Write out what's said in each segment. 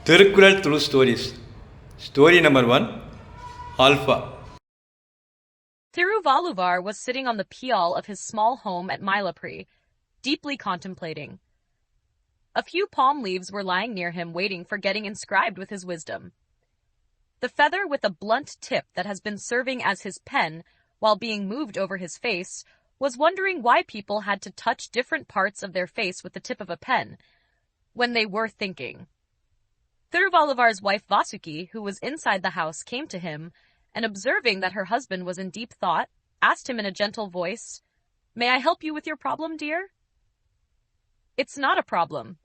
Thirukkural through stories. Story number 1, Alpha. Thiruvalluvar was sitting on the pial of his small home at Mylapore, deeply contemplating. A few palm leaves were lying near him, waiting for getting inscribed with his wisdom. The feather with a blunt tip that has been serving as his pen while being moved over his face was wondering why people had to touch different parts of their face with the tip of a pen when they were thinking. Thiruvalluvar's wife Vasuki, who was inside the house, came to him, and observing that her husband was in deep thought, asked him in a gentle voice, "May I help you with your problem, dear?" "It's not a problem.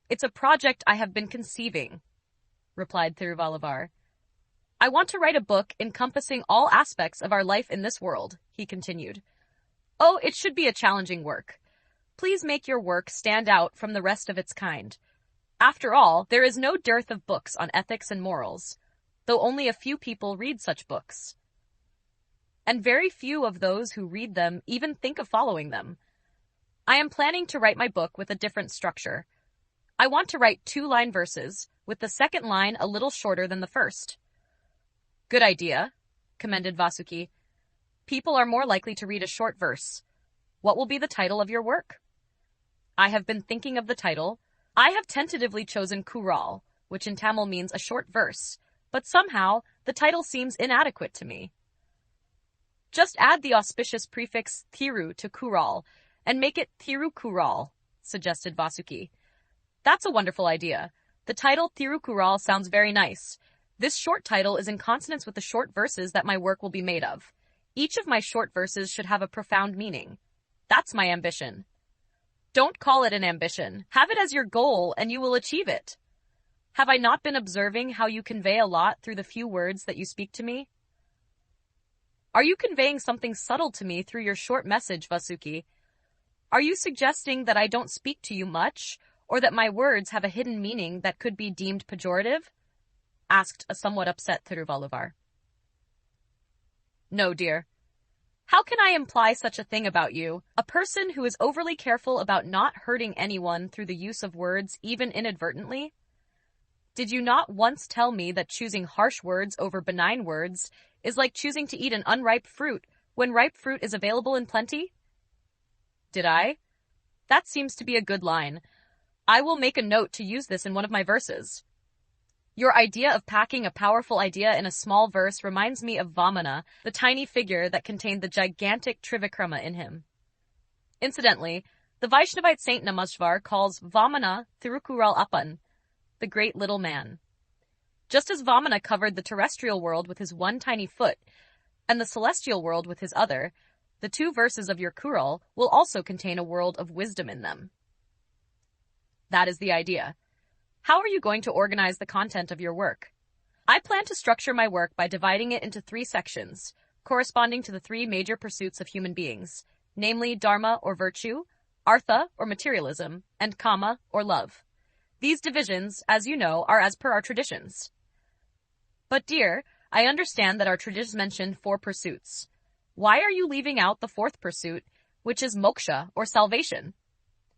It's a project I have been conceiving," replied Thiruvalluvar. "I want to write a book encompassing all aspects of our life in this world," he continued. "Oh, it should be a challenging work. Please make your work stand out from the rest of its kind. After all, there is no dearth of books on ethics and morals, though only a few people read such books. And very few of those who read them even think of following them. I am planning to write my book with a different structure. I want to write 2-line verses, with the second line a little shorter than the first." "Good idea," commended Vasuki. "People are more likely to read a short verse. What will be the title of your work?" "I have been thinking of the title. I have tentatively chosen Kural, which in Tamil means a short verse, but somehow the title seems inadequate to me." "Just add the auspicious prefix Thiru to Kural and make it Thirukkural," suggested Vasuki. "That's a wonderful idea. The title Thirukkural sounds very nice. This short title is in consonance with the short verses that my work will be made of. Each of my short verses should have a profound meaning. That's my ambition." "Don't call it an ambition. Have it as your goal, and you will achieve it. Have I not been observing how you convey a lot through the few words that you speak to me?" "Are you conveying something subtle to me through your short message, Vasuki? Are you suggesting that I don't speak to you much, or that my words have a hidden meaning that could be deemed pejorative?" asked a somewhat upset Thiruvalluvar. "No, dear. How can I imply such a thing about you, a person who is overly careful about not hurting anyone through the use of words, even inadvertently? Did you not once tell me that choosing harsh words over benign words is like choosing to eat an unripe fruit when ripe fruit is available in plenty?" "Did I? That seems to be a good line. I will make a note to use this in one of my verses. Your idea of packing a powerful idea in a small verse reminds me of Vamana, the tiny figure that contained the gigantic Trivikrama in him. Incidentally, the Vaishnavite saint Namashvar calls Vamana Thirukkural-based, the great little man. Just as Vamana covered the terrestrial world with his one tiny foot, and the celestial world with his other, the 2 verses of your Kural will also contain a world of wisdom in them. That is the idea. How are you going to organize the content of your work? I plan to structure my work by dividing it into 3 sections, corresponding to the 3 major pursuits of human beings, namely dharma or virtue, artha or materialism, and kama or love. These divisions, as you know, are as per our traditions. But dear, I understand that our traditions mention 4 pursuits. Why are you leaving out the 4th pursuit, which is moksha or salvation?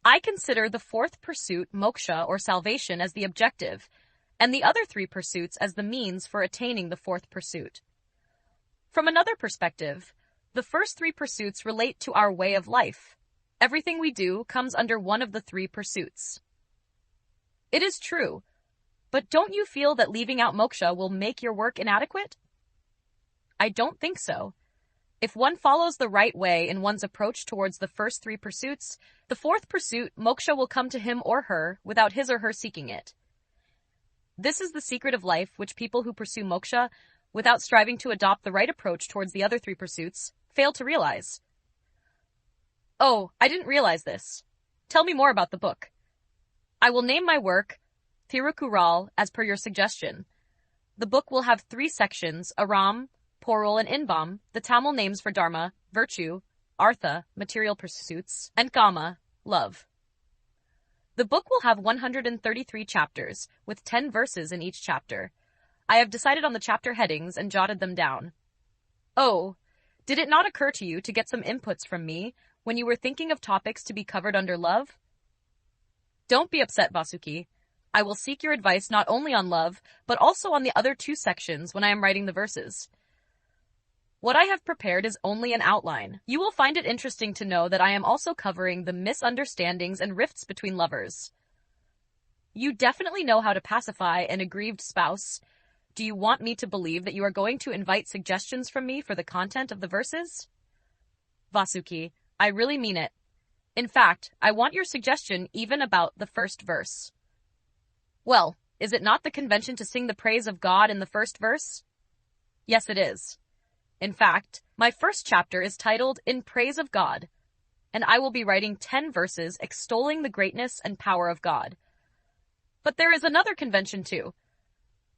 I consider the 4th pursuit, moksha or salvation, as the objective, and the other 3 pursuits as the means for attaining the 4th pursuit. From another perspective, the first 3 pursuits relate to our way of life. Everything we do comes under one of the 3 pursuits. It is true, but don't you feel that leaving out moksha will make your work inadequate? I don't think so. If one follows the right way in one's approach towards the first 3 pursuits, the 4th pursuit, moksha, will come to him or her without his or her seeking it. This is the secret of life which people who pursue moksha, without striving to adopt the right approach towards the other 3 pursuits, fail to realize. Oh, I didn't realize this. Tell me more about the book. I will name my work Thirukkural as per your suggestion. The book will have 3 sections, Aram, Poral, and Inbam, the Tamil names for dharma, virtue, artha, material pursuits, and kama, love. The book will have 133 chapters, with 10 verses in each chapter. I have decided on the chapter headings and jotted them down. Oh, did it not occur to you to get some inputs from me when you were thinking of topics to be covered under love? Don't be upset, Vasuki. I will seek your advice not only on love, but also on the other two sections when I am writing the verses. What I have prepared is only an outline. You will find it interesting to know that I am also covering the misunderstandings and rifts between lovers. You definitely know how to pacify an aggrieved spouse. Do you want me to believe that you are going to invite suggestions from me for the content of the verses? Vasuki, I really mean it. In fact, I want your suggestion even about the first verse. Well, is it not the convention to sing the praise of God in the first verse? Yes, it is. In fact, my first chapter is titled In Praise of God, and I will be writing 10 verses extolling the greatness and power of God. But there is another convention too.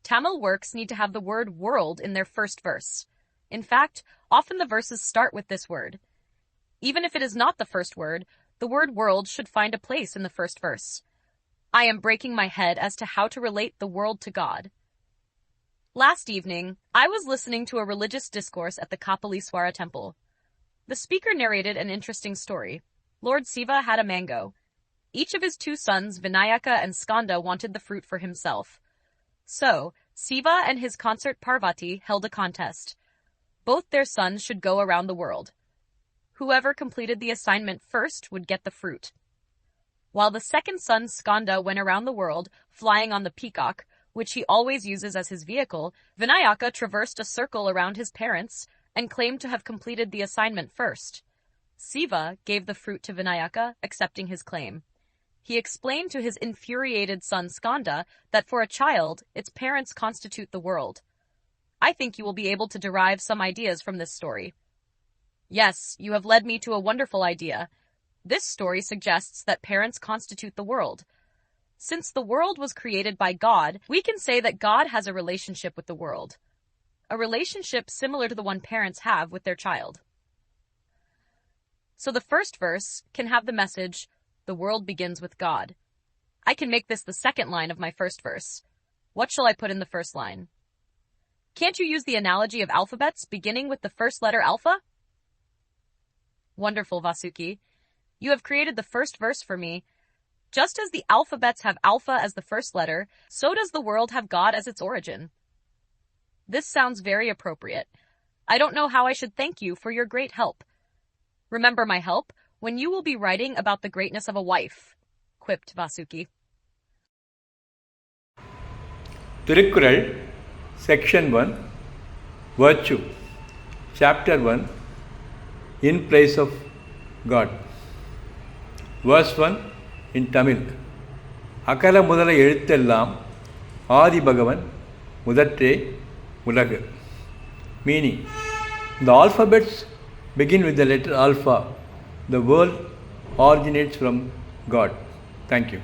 Tamil works need to have the word world in their first verse. In fact, often the verses start with this word. Even if it is not the first word, the word world should find a place in the first verse. I am breaking my head as to how to relate the world to God. Last evening, I was listening to a religious discourse at the Kapaleeswara temple. The speaker narrated an interesting story. Lord Siva had a mango. Each of his two sons, Vinayaka and Skanda, wanted the fruit for himself. So, Siva and his consort Parvati held a contest. Both their sons should go around the world. Whoever completed the assignment first would get the fruit. While the second son, Skanda, went around the world, flying on the peacock, which he always uses as his vehicle, Vinayaka traversed a circle around his parents and claimed to have completed the assignment first. Siva gave the fruit to Vinayaka, accepting his claim. He explained to his infuriated son Skanda that for a child, its parents constitute the world. I think you will be able to derive some ideas from this story. Yes, you have led me to a wonderful idea. This story suggests that parents constitute the world. Since the world was created by God, we can say that God has a relationship with the world. A relationship similar to the one parents have with their child. So the first verse can have the message, the world begins with God. I can make this the second line of my first verse. What shall I put in the first line? Can't you use the analogy of alphabets beginning with the first letter alpha? Wonderful, Vasuki. You have created the first verse for me. Just as the alphabets have alpha as the first letter, so does the world have God as its origin. This sounds very appropriate. I don't know how I should thank you for your great help. Remember my help when you will be writing about the greatness of a wife, quipped Vasuki. Thirukkural, Section 1, Virtue, Chapter 1, In Place of God. Verse 1 in Tamil. Akara mudhala ezhuththellAm, Adhi bhagavan, mudhaRRe, ulagu. Meaning, the alphabets begin with the letter alpha. The world originates from God. Thank you.